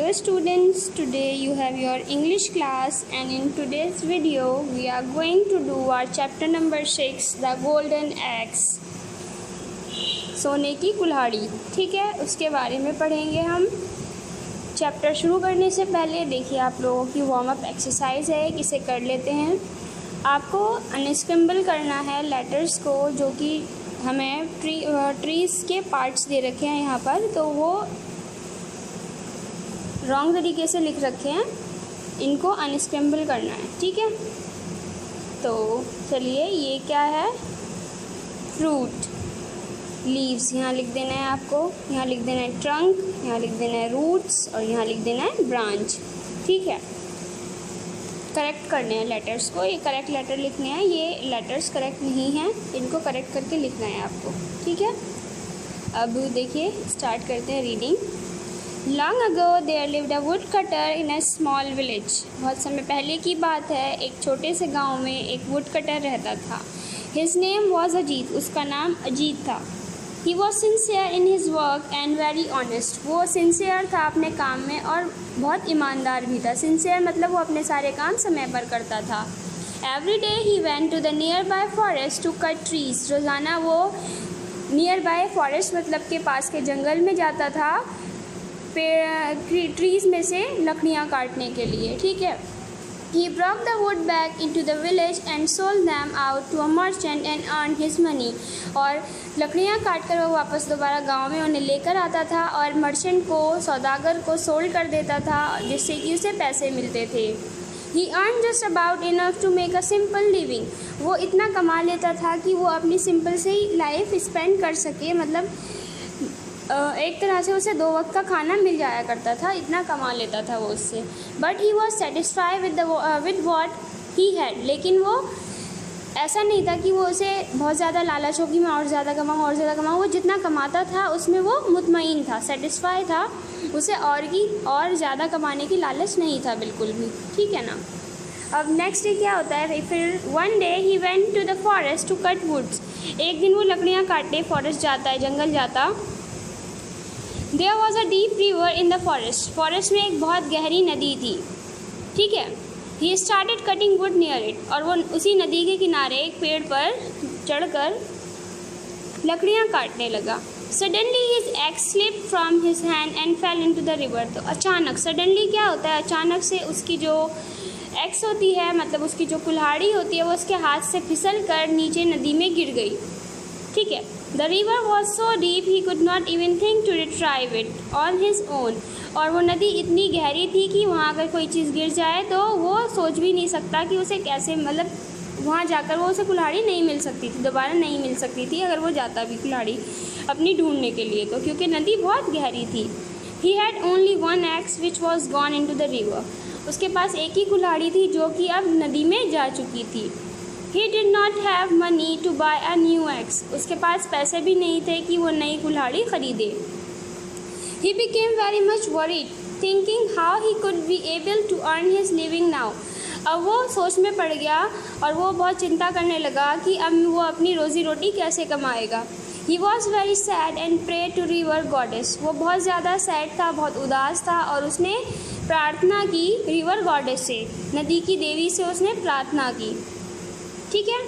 Hello students, today you have your English class and in today's video we are going to do our chapter number 6 the golden eggs सोने की कुल्हाड़ी। ठीक है, उसके बारे में पढ़ेंगे हम। चैप्टर शुरू करने से पहले देखिए आप लोगों की वार्म अप एक्सरसाइज है, इसे कर लेते हैं। आपको अनस्क्रैम्बल करना है लेटर्स को जो कि हमें ट्रीज़ के पार्ट्स दे रखे हैं यहाँ पर, तो वो रॉन्ग तरीके से लिख रखे हैं, इनको अनस्क्रैम्बल करना है। ठीक है, तो चलिए ये क्या है, फ्रूट, लीव्स यहाँ लिख देना है आपको, यहाँ लिख देना है ट्रंक, यहाँ लिख देना है रूट्स और यहाँ लिख देना है ब्रांच। ठीक है, करेक्ट करने हैं लेटर्स को, ये करेक्ट लेटर लिखने हैं, ये लेटर्स करेक्ट नहीं हैं, इनको करेक्ट करके लिखना है आपको। ठीक है, अब देखिए स्टार्ट करते हैं reading. Long ago there lived a woodcutter in a small village. बहुत समय पहले की बात है, एक छोटे से गांव में एक वुडकटर रहता था। His name was अजीत, उसका नाम अजीत था। He was sincere in his work and very honest. वो सिंसियर था अपने काम में और बहुत ईमानदार भी था। सिंसियर मतलब वो अपने सारे काम समय पर करता था। Every day he went to the nearby forest to cut trees. रोज़ाना वो nearby forest मतलब के पास के जंगल में जाता था ट्रीज़ में से लकड़ियाँ काटने के लिए। ठीक है, he brought the wood back into the village and sold them out to a merchant and earned his money. और लकड़ियाँ काटकर वो वापस दोबारा गांव में उन्हें लेकर आता था और मर्चेंट को, सौदागर को सोल्ड कर देता था, जिससे कि उसे पैसे मिलते थे। He earned just about enough to make a simple living. वो इतना कमा लेता था कि वो अपनी सिंपल से ही लाइफ स्पेंड कर सके, मतलब एक तरह से उसे 2 वक्त का खाना मिल जाया करता था, इतना कमा लेता था वो उससे। But he was satisfied with what he had, लेकिन वो ऐसा नहीं था कि वो उसे बहुत ज़्यादा लालच होगी मैं और ज़्यादा कमाऊँ। वो जितना कमाता था उसमें वो मुतमईन था, सेटिस्फाई था, उसे और ज़्यादा कमाने की लालच नहीं था बिल्कुल भी। ठीक है ना। अब नेक्स्ट डे क्या होता है, फिर one day he went to the forest to cut woods. एक दिन वो लकड़ियाँ काटने फॉरेस्ट जाता है, जंगल जाता। There was a deep river in the forest. Forest में एक बहुत गहरी नदी थी। ठीक है, He started cutting wood near it. और वो उसी नदी के किनारे एक पेड़ पर चढ़कर लकड़ियाँ काटने लगा। Suddenly his axe slipped from his hand and fell into the river. तो अचानक, सडनली क्या होता है, अचानक से उसकी जो एक्स होती है, मतलब उसकी जो कुल्हाड़ी होती है, वो उसके हाथ से फिसल कर नीचे नदी में गिर गई। ठीक है, The river was so deep he could not even think to retrieve it on his own. और वो नदी इतनी गहरी थी कि वहाँ अगर कोई चीज़ गिर जाए तो वो सोच भी नहीं सकता कि उसे कैसे, मतलब वहाँ जाकर वो उसे कुल्हाड़ी नहीं मिल सकती थी, दोबारा नहीं मिल सकती थी अगर वो जाता भी कुल्हाड़ी अपनी ढूंढने के लिए, तो क्योंकि नदी बहुत गहरी थी। He had only one axe which was gone into the river. उसके पास एक ही कुल्हाड़ी थी जो कि अब नदी में जा चुकी थी। He did not have money to buy a new axe. उसके पास पैसे भी नहीं थे कि वो नई कुल्हाड़ी खरीदे। He became very much worried, thinking how he could be able to earn his living now. अब वो सोच में पड़ गया और वो बहुत चिंता करने लगा कि अब वो अपनी रोज़ी रोटी कैसे कमाएगा। He was very sad and prayed to river goddess. वो बहुत ज़्यादा सैड था, बहुत उदास था और उसने प्रार्थना की रिवर गॉडेस से, नदी की देवी से उसने प्रार्थना की। ठीक है।